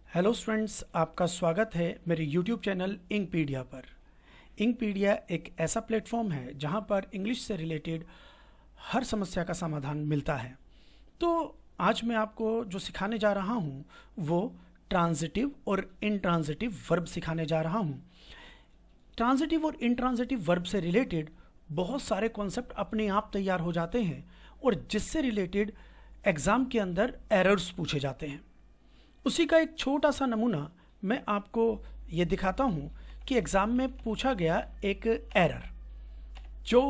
Hello students, आपका स्वागत है मेरे यूट्यूब चैनल इंकपीडिया पर। इंकपीडिया एक ऐसा प्लेटफॉर्म है जहां पर इंग्लिश से रिलेटेड हर समस्या का समाधान मिलता है। तो आज मैं आपको जो सिखाने जा रहा हूं वो ट्रांजिटिव और इंट्रांजिटिव वर्ब सिखाने जा रहा हूं। ट्रांजिटिव और इंट्रांजिटिव वर्ब से रिलेटेड बहुत सारे कॉन्सेप्ट अपने आप तैयार हो जाते हैं और जिससे रिलेटेड एग्ज़ाम के अंदर एरर्स पूछे जाते हैं। उसी का एक छोटा सा नमूना मैं आपको ये दिखाता हूँ कि एग्ज़ाम में पूछा गया एक एरर जो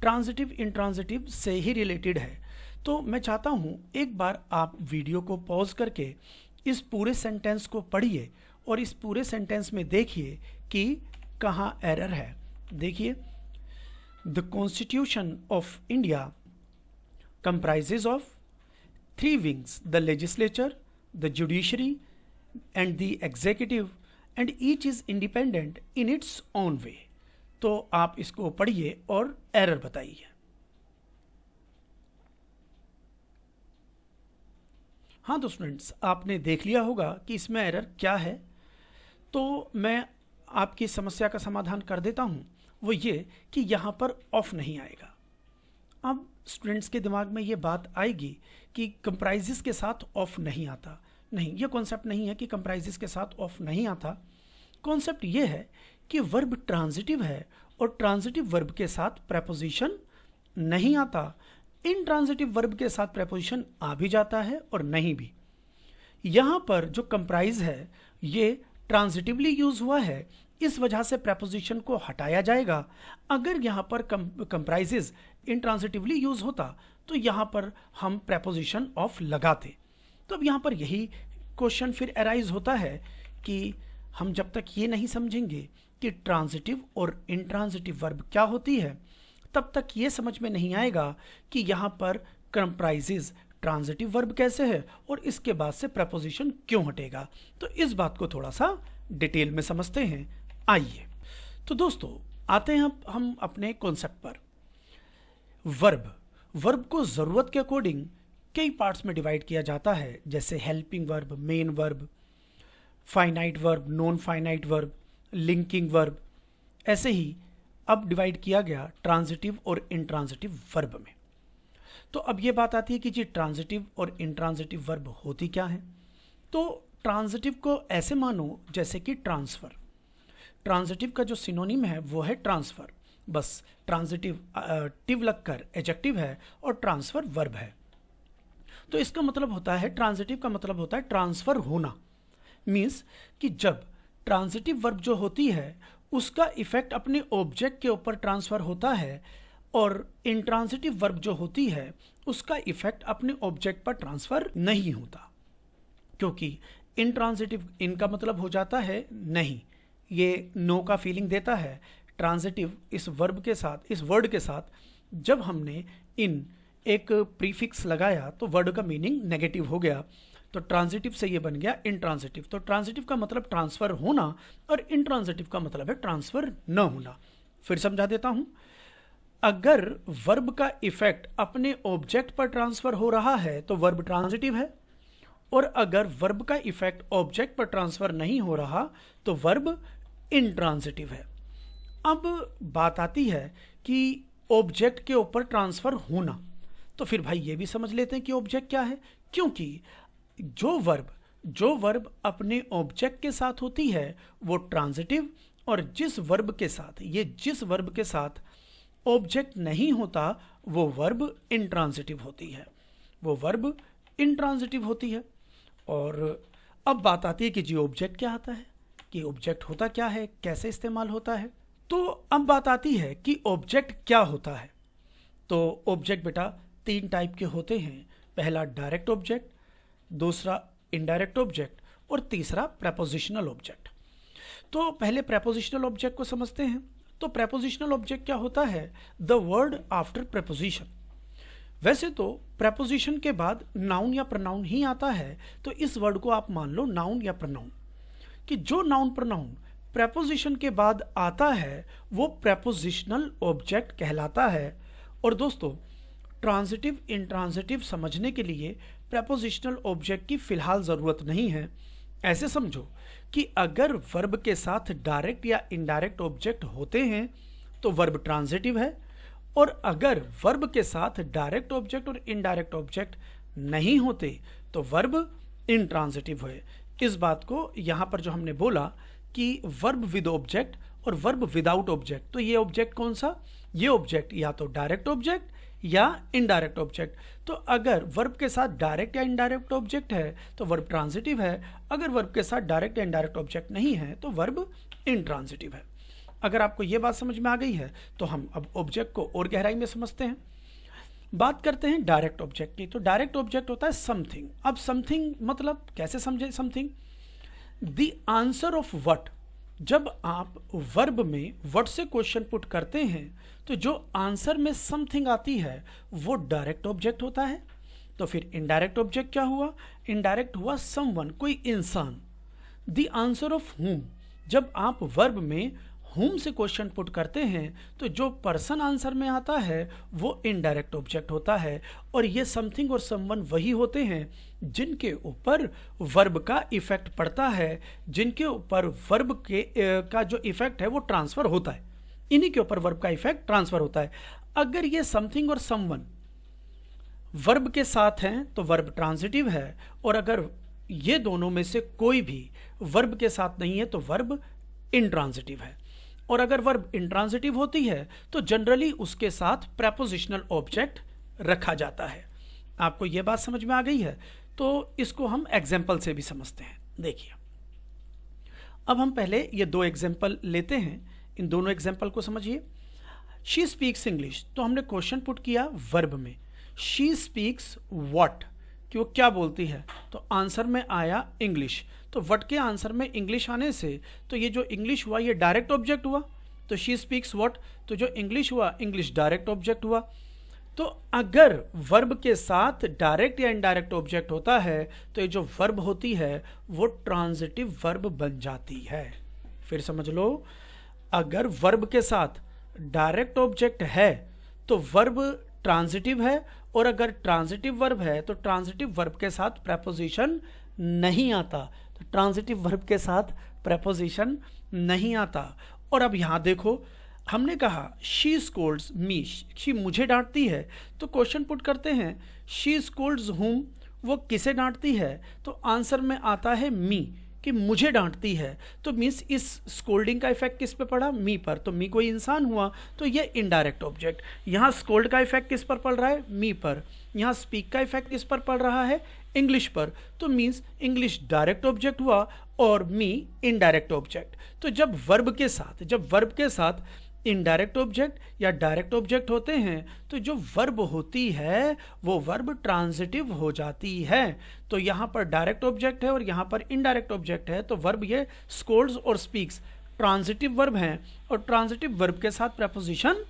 ट्रांजिटिव इंट्रांजिटिव से ही रिलेटेड है। तो मैं चाहता हूँ एक बार आप वीडियो को पॉज करके इस पूरे सेंटेंस को पढ़िए और इस पूरे सेंटेंस में देखिए कि कहाँ एरर है। देखिए, the constitution of India comprises of three wings: the legislature, the judiciary and the executive, and each is independent in its own way। तो आप इसको पढ़िए और एरर बताइए। हाँ तो स्टूडेंट्स, आपने देख लिया होगा कि इसमें एरर क्या है। तो मैं आपकी समस्या का समाधान कर देता हूँ। वो ये कि यहाँ पर ऑफ नहीं आएगा। अब स्टूडेंट्स के दिमाग में ये बात आएगी कि कंप्राइजेस के साथ ऑफ नहीं आता। नहीं, ये कॉन्सेप्ट नहीं है कि कंप्राइजेस के साथ ऑफ नहीं आता। कॉन्सेप्ट ये है कि वर्ब ट्रांजिटिव है और ट्रांजिटिव वर्ब के साथ प्रेपोजिशन नहीं आता। इनट्रांजिटिव वर्ब के साथ प्रेपोजिशन आ भी जाता है और नहीं भी। यहाँ पर जो कंप्राइज है ये ट्रांजिटिवली यूज हुआ है, इस वजह से प्रेपोजिशन को हटाया जाएगा। अगर यहाँ पर कंप्राइजेज इंट्रांजिटिवली यूज होता तो यहाँ पर हम प्रेपोजिशन ऑफ लगाते। तो अब यहाँ पर यही क्वेश्चन फिर अराइज होता है कि हम जब तक ये नहीं समझेंगे कि ट्रांजिटिव और इंट्रांजिटिव वर्ब क्या होती है, तब तक ये समझ में नहीं आएगा कि यहाँ पर कंप्राइजेज ट्रांजिटिव वर्ब कैसे है और इसके बाद से प्रेपोजिशन क्यों हटेगा। तो इस बात को थोड़ा सा डिटेल में समझते हैं। आइए, तो दोस्तों आते हैं हम अपने कॉन्सेप्ट पर। वर्ब को ज़रूरत के अकॉर्डिंग कई पार्ट्स में डिवाइड किया जाता है, जैसे helping verb, main verb, finite verb, non finite verb, linking verb. ऐसे ही अब डिवाइड किया गया ट्रांजिटिव और इंट्रांजिटिव वर्ब में। तो अब ये बात आती है कि जी ट्रांजिटिव और इंट्रांजिटिव वर्ब होती क्या है। तो ट्रांजिटिव को ऐसे मानो जैसे कि ट्रांसफ़र। ट्रांजिटिव का जो सिनोनिम है वो है ट्रांसफ़र। बस ट्रांजिटिव टिव लगकर एडजेक्टिव है और ट्रांसफ़र वर्ब है। तो इसका मतलब होता है, ट्रांजिटिव का मतलब होता है ट्रांसफ़र होना। मीन्स कि जब ट्रांजिटिव वर्ब जो होती है उसका इफेक्ट अपने ऑब्जेक्ट के ऊपर ट्रांसफ़र होता है और इंट्रांजिटिव वर्ब जो होती है उसका इफेक्ट अपने ऑब्जेक्ट पर ट्रांसफ़र नहीं होता। क्योंकि इंट्रांजिटिव इनका मतलब हो जाता है नहीं, ये नो का फीलिंग देता है। ट्रांजिटिव इस वर्ब के साथ, इस वर्ड के साथ जब हमने इन एक प्रीफिक्स लगाया तो वर्ड का मीनिंग नेगेटिव हो गया। तो ट्रांजिटिव से ये बन गया इंट्रांजिटिव। तो ट्रांजिटिव का मतलब ट्रांसफ़र होना और इंट्रांजिटिव का मतलब है ट्रांसफ़र न होना। फिर समझा देता हूँ। अगर वर्ब का इफेक्ट अपने ऑब्जेक्ट पर ट्रांसफ़र हो रहा है तो वर्ब ट्रांजिटिव है, और अगर वर्ब का इफेक्ट ऑब्जेक्ट पर ट्रांसफ़र नहीं हो रहा तो वर्ब इंट्रांजिटिव है। अब बात आती है कि ऑब्जेक्ट के ऊपर ट्रांसफ़र होना। तो फिर भाई ये भी समझ लेते हैं कि ऑब्जेक्ट क्या है। क्योंकि जो वर्ब अपने ऑब्जेक्ट के साथ होती है वो ट्रांजिटिव, और जिस वर्ब के साथ ऑब्जेक्ट नहीं होता वो वर्ब इंट्रांजिटिव होती है, वो वर्ब इंट्रांजिटिव होती है। और अब बात आती है कि जी ऑब्जेक्ट क्या आता है, कि ऑब्जेक्ट होता क्या है, कैसे इस्तेमाल होता है। तो अब बात आती है कि ऑब्जेक्ट क्या होता है। तो ऑब्जेक्ट बेटा तीन टाइप के होते हैं। पहला डायरेक्ट ऑब्जेक्ट, दूसरा इनडायरेक्ट ऑब्जेक्ट और तीसरा प्रेपोजिशनल ऑब्जेक्ट। तो पहले प्रेपोजिशनल ऑब्जेक्ट को समझते हैं। तो प्रेपोजिशनल ऑब्जेक्ट क्या होता है? The word after preposition. वैसे तो प्रेपोजिशन के बाद नाउन या प्रोनाउन ही आता है, तो इस वर्ड को आप मान लो नाउन या प्रोनाउन, कि जो नाउन प्रोनाउन प्रेपोजिशन के बाद आता है वो प्रेपोजिशनल ऑब्जेक्ट कहलाता है। और दोस्तों ट्रांजिटिव इंट्रांजिटिव समझने के लिए प्रेपोजिशनल ऑब्जेक्ट की फ़िलहाल ज़रूरत नहीं है, ऐसे समझो कि अगर वर्ब के साथ डायरेक्ट या इनडायरेक्ट ऑब्जेक्ट होते हैं तो वर्ब ट्रांजिटिव है, और अगर वर्ब के साथ डायरेक्ट ऑब्जेक्ट और इनडायरेक्ट ऑब्जेक्ट नहीं होते तो वर्ब इंट्रांजिटिव है। इस बात को यहां पर जो हमने बोला कि वर्ब विद ऑब्जेक्ट और वर्ब विदाउट ऑब्जेक्ट, तो ये ऑब्जेक्ट कौन सा, ये ऑब्जेक्ट या तो डायरेक्ट ऑब्जेक्ट या इनडायरेक्ट ऑब्जेक्ट। तो अगर वर्ब के साथ डायरेक्ट या इनडायरेक्ट ऑब्जेक्ट है तो वर्ब ट्रांजिटिव है, अगर वर्ब के साथ डायरेक्ट या इनडायरेक्ट ऑब्जेक्ट नहीं है तो वर्ब इंट्रांजिटिव है। अगर आपको यह बात समझ में आ गई है तो हम अब ऑब्जेक्ट को और गहराई में समझते हैं। बात करते हैं डायरेक्ट ऑब्जेक्ट की। तो डायरेक्ट ऑब्जेक्ट होता है समथिंग। अब समथिंग मतलब कैसे समझे something, the answer of what. जब आप वर्ब में व्हाट से क्वेश्चन पुट करते हैं तो जो आंसर में समथिंग आती है वो डायरेक्ट ऑब्जेक्ट होता है। तो फिर इनडायरेक्ट ऑब्जेक्ट क्या हुआ, इनडायरेक्ट हुआ समवन, कोई इंसान। द आंसर ऑफ हुम, जब आप वर्ब में हुम से क्वेश्चन पुट करते हैं तो जो पर्सन आंसर में आता है वो इनडायरेक्ट ऑब्जेक्ट होता है, और ये समथिंग और समवन वही होते हैं जिनके ऊपर वर्ब का इफेक्ट पड़ता है, जिनके ऊपर वर्ब के का जो इफेक्ट है वो ट्रांसफर होता है, इन्हीं के ऊपर वर्ब का इफेक्ट ट्रांसफर होता है। अगर ये समथिंग और समवन वर्ब के साथ हैं तो वर्ब ट्रांजिटिव है, और अगर ये दोनों में से कोई भी वर्ब के साथ नहीं है तो वर्ब इंट्रांजिटिव है। और अगर वर्ब इंट्रांजिटिव होती है तो जनरली उसके साथ प्रेपोजिशनल ऑब्जेक्ट रखा जाता है। आपको यह बात समझ में आ गई है? तो इसको हम एग्जाम्पल से भी समझते हैं। देखिए, अब हम पहले ये दो एग्जाम्पल लेते हैं, इन दोनों एग्जाम्पल को समझिए। शी स्पीक्स इंग्लिश, तो हमने क्वेश्चन पुट किया वर्ब में, शी स्पीक्स व्हाट, कि वो क्या बोलती है, तो आंसर में आया इंग्लिश। तो व्हाट के आंसर में इंग्लिश आने से तो ये जो इंग्लिश हुआ ये डायरेक्ट ऑब्जेक्ट हुआ, तो शी स्पीक्स व्हाट, तो जो इंग्लिश हुआ इंग्लिश डायरेक्ट ऑब्जेक्ट हुआ। तो अगर वर्ब के साथ डायरेक्ट या इनडायरेक्ट ऑब्जेक्ट होता है तो ये जो वर्ब होती है वो ट्रांजिटिव वर्ब बन जाती है। फिर समझ लो, अगर वर्ब के साथ डायरेक्ट ऑब्जेक्ट है तो वर्ब ट्रांजिटिव है, और अगर ट्रांजिटिव वर्ब है तो ट्रांजिटिव वर्ब के साथ प्रेपोजिशन नहीं आता, तो ट्रांजिटिव वर्ब के साथ प्रेपोजिशन नहीं आता। और अब यहां देखो, हमने कहा शी स्कोल्ड्स मी, शी मुझे डांटती है, तो क्वेश्चन पुट करते हैं शी स्कोल्ड्स हुम, वो किसे डांटती है, तो आंसर में आता है मी, कि मुझे डांटती है। तो मीन्स इस स्कोल्डिंग का इफेक्ट किस पे पड़ा, मी पर, तो मी कोई इंसान हुआ, तो ये इनडायरेक्ट ऑब्जेक्ट। यहाँ स्कोल्ड का इफेक्ट किस पर पड़ रहा है, मी पर। यहाँ स्पीक का इफेक्ट किस पर पड़ रहा है, इंग्लिश पर। तो मीन्स इंग्लिश डायरेक्ट ऑब्जेक्ट हुआ और मी इनडायरेक्ट ऑब्जेक्ट। तो जब वर्ब के साथ इनडायरेक्ट ऑब्जेक्ट या डायरेक्ट ऑब्जेक्ट होते हैं तो जो वर्ब होती है वो वर्ब ट्रांजिटिव हो जाती है। तो यहाँ पर डायरेक्ट ऑब्जेक्ट है और यहाँ पर इनडायरेक्ट ऑब्जेक्ट है, तो वर्ब ये स्कोल्ड्स और स्पीक्स ट्रांजिटिव वर्ब हैं, और ट्रांजिटिव वर्ब के साथ प्रेपोजिशन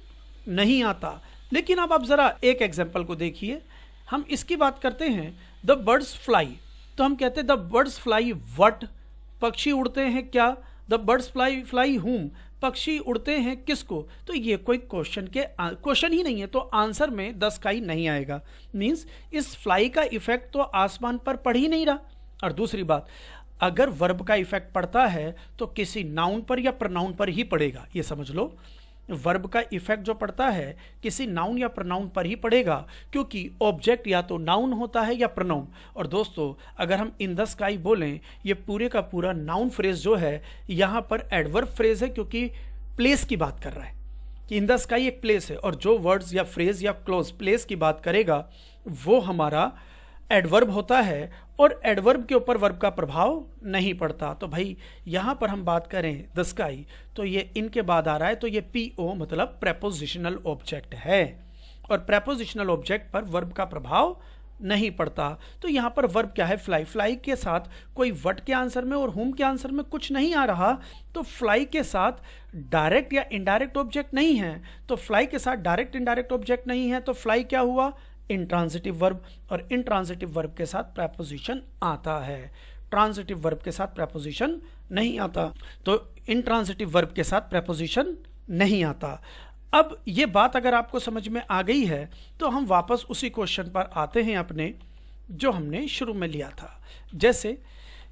नहीं आता। लेकिन अब आप जरा एक एग्जाम्पल को देखिए, हम इसकी बात करते हैं द बर्ड्स फ्लाई, तो हम कहते हैं द बर्ड्स फ्लाई व्हाट, पक्षी उड़ते हैं क्या, द बर्ड्स फ्लाई हुम, पक्षी उड़ते हैं किसको। तो ये कोई क्वेश्चन ही नहीं है, तो आंसर में द स्काई नहीं आएगा। मींस इस फ्लाई का इफेक्ट तो आसमान पर पड़ ही नहीं रहा। और दूसरी बात, अगर वर्ब का इफेक्ट पड़ता है तो किसी नाउन पर या प्रोनाउन पर ही पड़ेगा, ये समझ लो। वर्ब का इफेक्ट जो पड़ता है किसी नाउन या प्रोनाउन पर ही पड़ेगा, क्योंकि ऑब्जेक्ट या तो नाउन होता है या प्रोनाउन। और दोस्तों, अगर हम इन द स्काई बोलें, ये पूरे का पूरा नाउन फ्रेज जो है यहाँ पर एडवर्ब फ्रेज है, क्योंकि प्लेस की बात कर रहा है कि इन द स्काई एक प्लेस है, और जो वर्ड्स या फ्रेज या क्लोज प्लेस की बात करेगा वो हमारा एडवर्ब होता है, और एडवर्ब के ऊपर वर्ब का प्रभाव नहीं पड़ता। तो भाई यहाँ पर हम बात करें द स्काई, तो ये इनके बाद आ रहा है, तो ये पीओ मतलब प्रेपोजिशनल ऑब्जेक्ट है, और प्रेपोजिशनल ऑब्जेक्ट पर वर्ब का प्रभाव नहीं पड़ता। तो यहाँ पर वर्ब क्या है, फ्लाई। फ्लाई के साथ कोई व्हाट के आंसर में और हुम के आंसर में कुछ नहीं आ रहा, तो फ्लाई के साथ डायरेक्ट या इनडायरेक्ट ऑब्जेक्ट नहीं है, तो फ्लाई के साथ डायरेक्ट इनडायरेक्ट ऑब्जेक्ट नहीं है, तो फ्लाई क्या हुआ, इंट्रांजिटिव वर्ब, और इंट्रांजिटिव वर्ब के साथ प्रेपोजिशन आता है, ट्रांजिटिव वर्ब के साथ प्रेपोजिशन नहीं आता। तो इंट्रांजिटिव वर्ब के साथ प्रेपोजिशन नहीं आता। अब ये बात अगर आपको समझ में आ गई है तो हम वापस उसी क्वेश्चन पर आते हैं अपने, जो हमने शुरू में लिया था। जैसे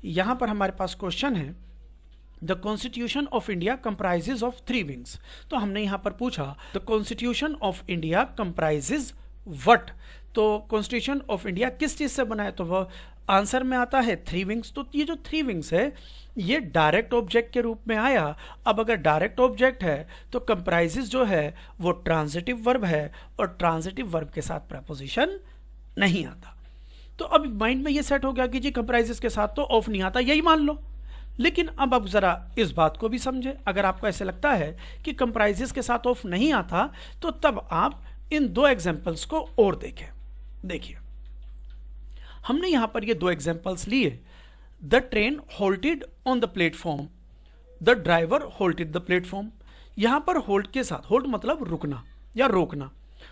यहां पर हमारे पास क्वेश्चन है the constitution of India comprises of 3 wings. तो हमने यहां पर पूछा the constitution of India comprises what, तो कॉन्स्टिट्यूशन ऑफ इंडिया किस चीज से बना है, तो वह आंसर में आता है 3 विंग्स। तो ये जो 3 विंग्स है ये डायरेक्ट ऑब्जेक्ट के रूप में आया। अब अगर डायरेक्ट ऑब्जेक्ट है तो कंप्राइजेज जो है वो ट्रांजिटिव वर्ब है और ट्रांजिटिव वर्ब के साथ प्रपोजिशन नहीं आता। तो अब माइंड में ये सेट हो गया कि जी कंप्राइजेज के साथ तो ऑफ नहीं आता, यही मान लो। लेकिन अब आप जरा इस बात को भी समझे, अगर आपको ऐसे लगता है कि कंप्राइजेज के साथ ऑफ नहीं आता तो तब आप इन 2 एग्जांपल्स को और देखें। देखिए हमने यहां पर ये 2 एग्जांपल्स लिए। The train halted on the platform, the driver halted the platform. यहां पर होल्ड के साथ, होल्ड मतलब रुकना या रोकना।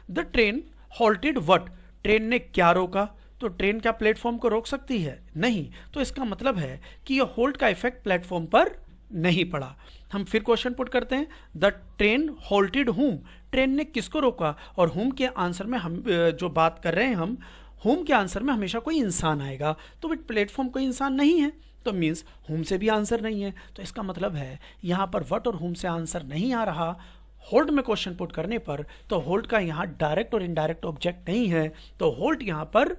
द ट्रेन होल्टेड व्हाट, ट्रेन ने क्या रोका, तो ट्रेन क्या प्लेटफॉर्म को रोक सकती है? नहीं। तो इसका मतलब है कि ये होल्ड का इफेक्ट प्लेटफॉर्म पर नहीं पड़ा। हम फिर क्वेश्चन पुट करते हैं, द ट्रेन होल्टेड हुम, ट्रेन ने किसको रोका, और हुम के आंसर में हम जो बात कर रहे हैं हम होम के आंसर में हमेशा कोई इंसान आएगा, तो प्लेटफॉर्म कोई इंसान नहीं है, तो मीन्स होम से भी आंसर नहीं है। तो इसका मतलब है यहां पर व्हाट और होम से आंसर नहीं आ रहा। होल्ड में क्वेश्चन पुट करने पर तो होल्ड का यहां डायरेक्ट और इनडायरेक्ट ऑब्जेक्ट नहीं है, तो होल्ड यहां पर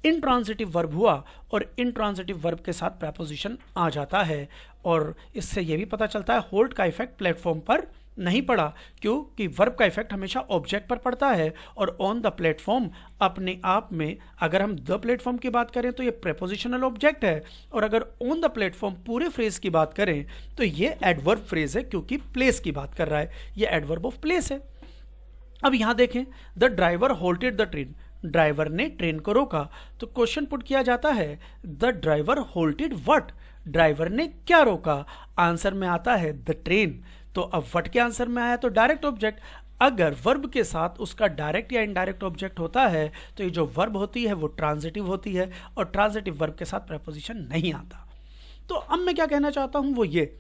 इंट्रांजिटिव वर्ब हुआ और इंट्रांजिटिव वर्ब के साथ प्रपोजिशन आ जाता है। और इससे यह भी पता चलता है होल्ड का इफेक्ट प्लेटफॉर्म पर नहीं पड़ा, क्योंकि वर्ब का इफेक्ट हमेशा ऑब्जेक्ट पर पड़ता है। और ऑन द प्लेटफॉर्म अपने आप में, अगर हम द प्लेटफॉर्म की बात करें तो ये प्रेपोजिशनल ऑब्जेक्ट है, और अगर ऑन द प्लेटफॉर्म पूरे फ्रेज की बात करें तो ये एडवर्ब फ्रेज है, क्योंकि प्लेस की बात कर रहा है, ये एडवर्ब ऑफ प्लेस है। अब यहां देखें, the driver halted the train, driver ने ट्रेन को रोका। तो क्वेश्चन पुट किया जाता है the driver halted what, driver ने क्या रोका, आंसर में आता है द ट्रेन। तो अब व्हाट के आंसर में आया तो डायरेक्ट ऑब्जेक्ट। अगर वर्ब के साथ उसका डायरेक्ट या इनडायरेक्ट ऑब्जेक्ट होता है तो ये जो वर्ब होती है वो ट्रांजिटिव होती है, और ट्रांजिटिव वर्ब के साथ प्रपोजिशन नहीं आता। तो अब मैं क्या कहना चाहता हूं वो ये,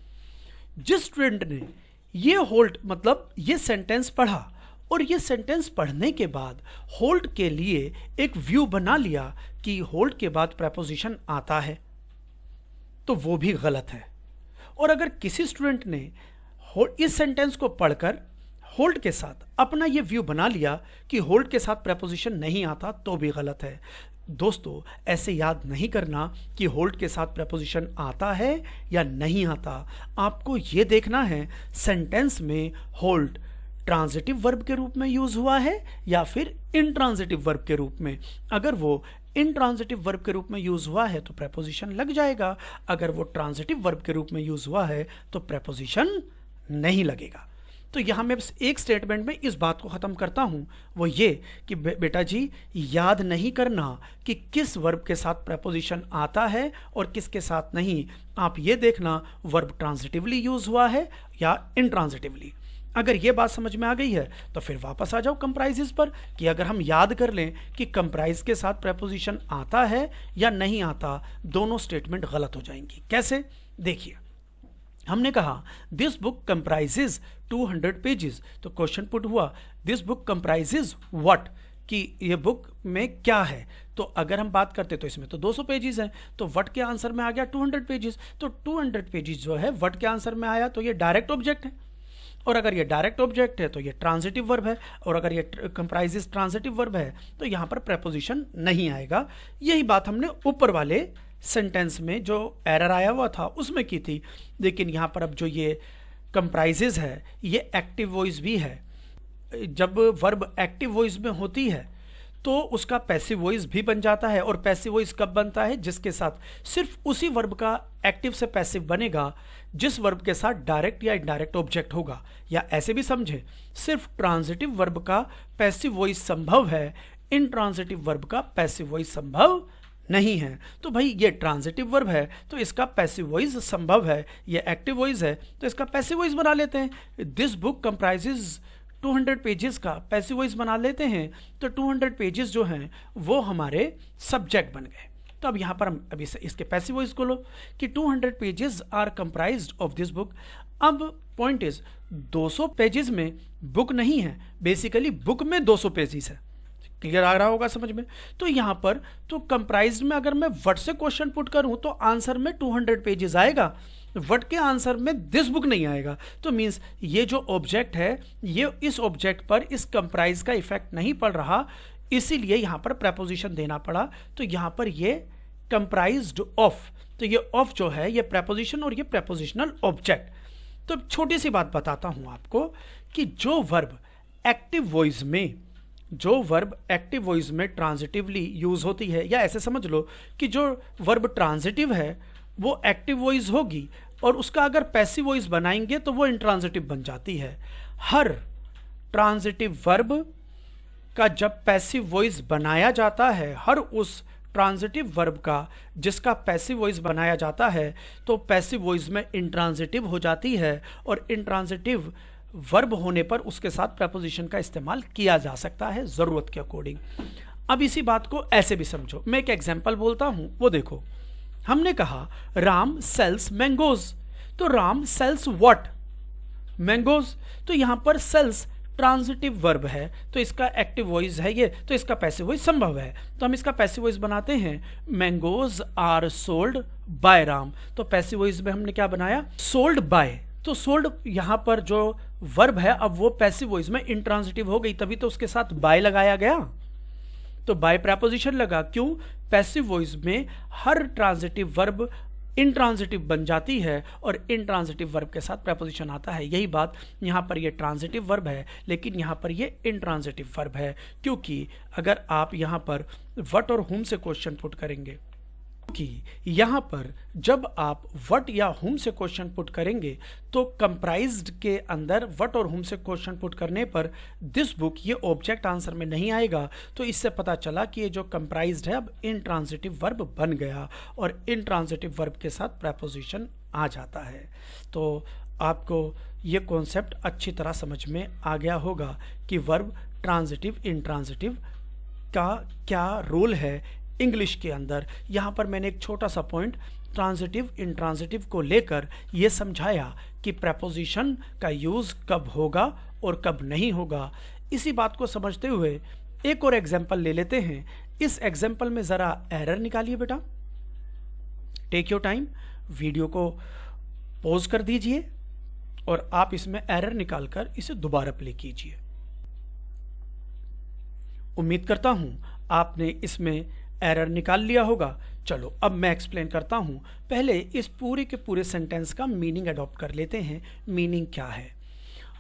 जिस स्टूडेंट ने ये होल्ड मतलब ये सेंटेंस पढ़ा और ये सेंटेंस पढ़ने के बाद होल्ड के लिए एक व्यू बना लिया कि होल्ड के बाद प्रपोजिशन आता है, तो वो भी गलत है। और अगर किसी स्टूडेंट ने इस सेंटेंस को पढ़कर होल्ड के साथ अपना ये व्यू बना लिया कि होल्ड के साथ प्रपोजिशन नहीं आता, तो भी गलत है। दोस्तों ऐसे याद नहीं करना कि होल्ड के साथ प्रपोजिशन आता है या नहीं आता। आपको ये देखना है सेंटेंस में होल्ड ट्रांजिटिव वर्ब के रूप में यूज हुआ है या फिर इंट्रांजिटिव वर्ब के रूप में। अगर वो इंट्रांजिटिव वर्ब के रूप में यूज हुआ है तो प्रपोजिशन लग जाएगा, अगर वो ट्रांजिटिव वर्ब के रूप में यूज हुआ है तो प्रपोजिशन नहीं लगेगा। तो यहां मैं बस एक स्टेटमेंट में इस बात को खत्म करता हूं, वो ये कि बेटा जी याद नहीं करना कि किस वर्ब के साथ प्रपोजिशन आता है और किसके साथ नहीं। आप ये देखना वर्ब ट्रांजिटिवली यूज हुआ है या इंट्रांजिटिवली। अगर ये बात समझ में आ गई है तो फिर वापस आ जाओ कंप्राइजेस पर, कि अगर हम याद कर लें कि कंप्राइज के साथ प्रपोजिशन आता है या नहीं आता, दोनों स्टेटमेंट गलत हो जाएंगी। कैसे? देखिए, हमने कहा दिस बुक कंप्राइजेज 200 पेजेस, तो क्वेश्चन पुट हुआ दिस बुक कंप्राइजेज व्हाट, कि ये बुक में क्या है। तो अगर हम बात करते तो इसमें तो 200 पेजेस हैं, तो व्हाट के आंसर में आ गया 200 पेजेस। तो 200 पेजेस जो है व्हाट के आंसर में आया, तो ये डायरेक्ट ऑब्जेक्ट है, और अगर ये डायरेक्ट ऑब्जेक्ट है तो ये ट्रांजिटिव वर्ब है, और अगर ये कंप्राइजेस ट्रांजिटिव वर्ब है तो यहां पर प्रपोजिशन नहीं आएगा। यही बात हमने ऊपर वाले सेंटेंस में जो एरर आया हुआ था उसमें की थी। लेकिन यहां पर अब जो ये कंप्राइजेस है ये एक्टिव वॉइस भी है। जब वर्ब एक्टिव वॉइस में होती है तो उसका पैसिव वॉइस भी बन जाता है, और पैसिव वॉइस कब बनता है? जिसके साथ सिर्फ उसी वर्ब का एक्टिव से पैसिव बनेगा जिस वर्ब के साथ डायरेक्ट या इनडायरेक्ट ऑब्जेक्ट होगा। या ऐसे भी समझे, सिर्फ ट्रांजिटिव वर्ब का पैसिव वॉइस संभव है, इंट्रांजिटिव वर्ब का पैसिव वॉइस संभव नहीं है। तो भाई ये ट्रांजिटिव वर्ब है तो इसका पैसिव वॉइस संभव है, ये एक्टिव वॉइस है तो इसका पैसिव वॉइस बना लेते हैं। दिस बुक कंप्राइजेज 200 पेजेस का पैसिव वॉइस बना लेते हैं, तो 200 पेजेस जो हैं वो हमारे सब्जेक्ट बन गए। तो अब यहाँ पर हम अभी इसके पैसिव वॉइस को लो कि 200 pages are comprised of this book. अब पॉइंट इज 200 पेजेस में बुक नहीं है, बेसिकली बुक में 200 पेजेस है। क्लियर आ रहा होगा समझ में। तो यहां पर तो कंप्राइज्ड में अगर मैं व्हाट से क्वेश्चन पुट करूं तो आंसर में 200 पेजेस आएगा, व्हाट के आंसर में दिस बुक नहीं आएगा। तो मींस ये जो ऑब्जेक्ट है ये इस ऑब्जेक्ट पर इस कंप्राइज का इफेक्ट नहीं पड़ रहा, इसीलिए यहां पर प्रेपोजिशन देना पड़ा। तो यहां पर ये कंप्राइज्ड ऑफ, तो ये ऑफ जो है ये प्रेपोजिशन और ये प्रेपोजिशनल ऑब्जेक्ट। तो छोटी सी बात बताता हूं आपको कि जो वर्ब एक्टिव वॉइस में ट्रांजिटिवली यूज होती है, या ऐसे समझ लो कि जो वर्ब ट्रांजिटिव है वो एक्टिव वॉइस होगी और उसका अगर पैसिव वॉइस बनाएंगे तो वो इंट्रांजिटिव बन जाती है। हर ट्रांजिटिव वर्ब का जब पैसिव वॉइस बनाया जाता है, हर उस ट्रांजिटिव वर्ब का जिसका पैसिव वॉइस बनाया जाता है तो पैसिव वॉइस में इंट्रांजिटिव हो जाती है, और इंट्रांजिटिव वर्ब होने पर उसके साथ प्रेपोजिशन का इस्तेमाल किया जा सकता है जरूरत के अकॉर्डिंग। अब इसी बात को ऐसे भी समझो, मैं एक एग्जांपल बोलता हूं, वो देखो। हमने कहा राम सेल्स मैंगोज, तो राम सेल्स व्हाट? मैंगोज। तो यहां पर सेल्स ट्रांजिटिव वर्ब है तो इसका एक्टिव वॉइस है ये, तो इसका पैसिव वॉइस संभव है, तो हम इसका पैसिव वॉइस बनाते हैं mangoes are sold by Ram. तो पैसिव वॉइस में हमने क्या बनाया? Sold by. तो सोल्ड यहां पर जो वर्ब है अब वो पैसिव वॉइस में इंट्रांजिटिव हो गई, तभी तो उसके साथ बाय लगाया गया, तो बाय प्रेपोजिशन लगा। क्यों? पैसिव वॉइस में हर ट्रांजिटिव वर्ब इंट्रांजिटिव बन जाती है और इंट्रांजिटिव वर्ब के साथ प्रेपोजिशन आता है। यही बात यहां पर ये ट्रांजिटिव वर्ब है लेकिन यहां पर ये इंट्रांजिटिव वर्ब है, क्योंकि अगर आप यहां पर व्हाट और हुम से क्वेश्चन पुट करेंगे, कि यहां पर जब आप व्हाट या हुम से क्वेश्चन पुट करेंगे तो कंप्राइज्ड के अंदर व्हाट और हुम से क्वेश्चन पुट करने पर दिस बुक ये ऑब्जेक्ट आंसर में नहीं आएगा। तो इससे पता चला कि ये जो कंप्राइज्ड है अब इंट्रांजिटिव वर्ब बन गया और इंट्रांजिटिव वर्ब के साथ प्रेपोजिशन आ जाता है। तो आपको ये कॉन्सेप्ट अच्छी तरह समझ में आ गया होगा कि वर्ब ट्रांजिटिव इंट्रांजिटिव का क्या रोल है इंग्लिश के अंदर। यहां पर मैंने एक छोटा सा पॉइंट ट्रांजिटिव इंट्रांजिटिव को लेकर यह समझाया कि प्रेपोजिशन का यूज कब होगा और कब नहीं होगा। इसी बात को समझते हुए एक और एग्जांपल ले लेते हैं। इस एग्जांपल में जरा एरर निकालिए बेटा, टेक योर टाइम, वीडियो को पॉज कर दीजिए और आप इसमें एरर निकालकर इसे दोबारा प्ले कीजिए। उम्मीद करता हूं आपने इसमें एरर निकाल लिया होगा। चलो अब मैं एक्सप्लेन करता हूं। पहले इस पूरे के पूरे सेंटेंस का मीनिंग अडॉप्ट कर लेते हैं। मीनिंग क्या है?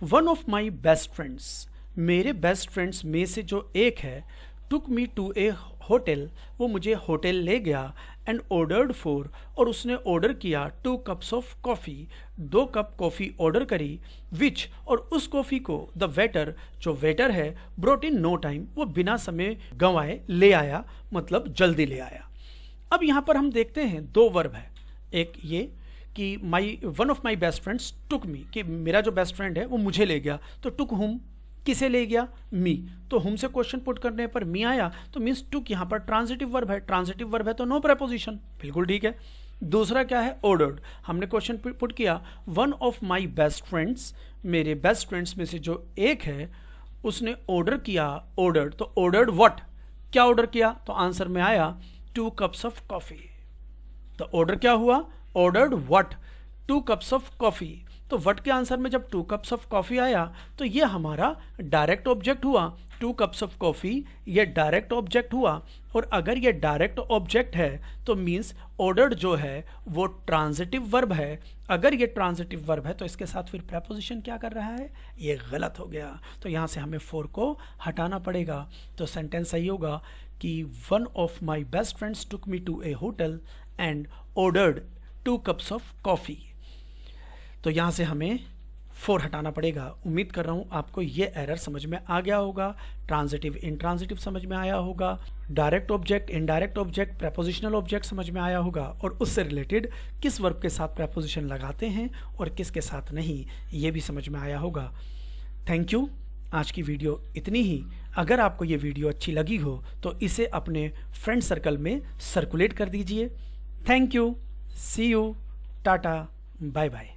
One of my best friends, मेरे बेस्ट फ्रेंड्स में से जो एक है, टुक मी टू ए होटल, वो मुझे होटल ले गया, एंड ऑर्डर्ड फॉर, और उसने ऑर्डर किया 2 cups of coffee, 2 cup coffee order करी, विच, और उस कॉफ़ी को द वेटर, जो वेटर है, ब्रॉट इन नो टाइम, वो बिना समय गंवाए ले आया, मतलब जल्दी ले आया। अब यहाँ पर हम देखते हैं 2 वर्ब है, एक ये कि one of my best friends took me, कि मेरा जो बेस्ट फ्रेंड है वो मुझे ले गया, तो टुक हुम, किसे ले गया? मी। तो हुम से क्वेश्चन पुट करने पर मी आया, तो मीन्स टुक यहां पर ट्रांजिटिव वर्ब है, ट्रांजिटिव वर्ब है तो नो प्रेपोजिशन, बिल्कुल ठीक है। दूसरा क्या है? ऑर्डर्ड, हमने क्वेश्चन पुट किया one of my best friends, मेरे बेस्ट फ्रेंड्स में से जो एक है उसने ऑर्डर किया, ऑर्डर्ड, तो ऑर्डर्ड व्हाट, क्या ऑर्डर किया? तो आंसर में आया 2 कप्स ऑफ कॉफी। तो ऑर्डर क्या हुआ? Ordered what? 2 cups of coffee. तो व्हाट के आंसर में जब 2 कप्स ऑफ कॉफी आया तो ये हमारा डायरेक्ट ऑब्जेक्ट हुआ। 2 कप्स ऑफ कॉफी ये डायरेक्ट ऑब्जेक्ट हुआ, और अगर ये डायरेक्ट ऑब्जेक्ट है तो मींस ऑर्डर्ड जो है वो ट्रांजिटिव वर्ब है। अगर ये ट्रांजिटिव वर्ब है तो इसके साथ फिर प्रेपोजिशन क्या कर रहा है? ये गलत हो गया, तो यहां से हमें 4 को हटाना पड़ेगा। तो सेंटेंस सही होगा कि one of my best friends took me to a hotel and ordered 2 cups of coffee. तो यहां से हमें 4 हटाना पड़ेगा। उम्मीद कर रहा हूं आपको ये एरर समझ में आ गया होगा, ट्रांजिटिव इंट्रांजिटिव समझ में आया होगा, direct object indirect object prepositional object समझ में आया होगा, और उससे रिलेटेड किस वर्ब के साथ प्रेपोजिशन लगाते हैं और किसके साथ नहीं, ये भी समझ में आया होगा। Thank you. आज की वीडियो इतनी ही। अगर आपको ये वीडियो अच्छी लगी हो तो इसे अपने फ्रेंड सर्कल में सर्कुलेट कर दीजिए। Thank you, see you, tata, bye bye.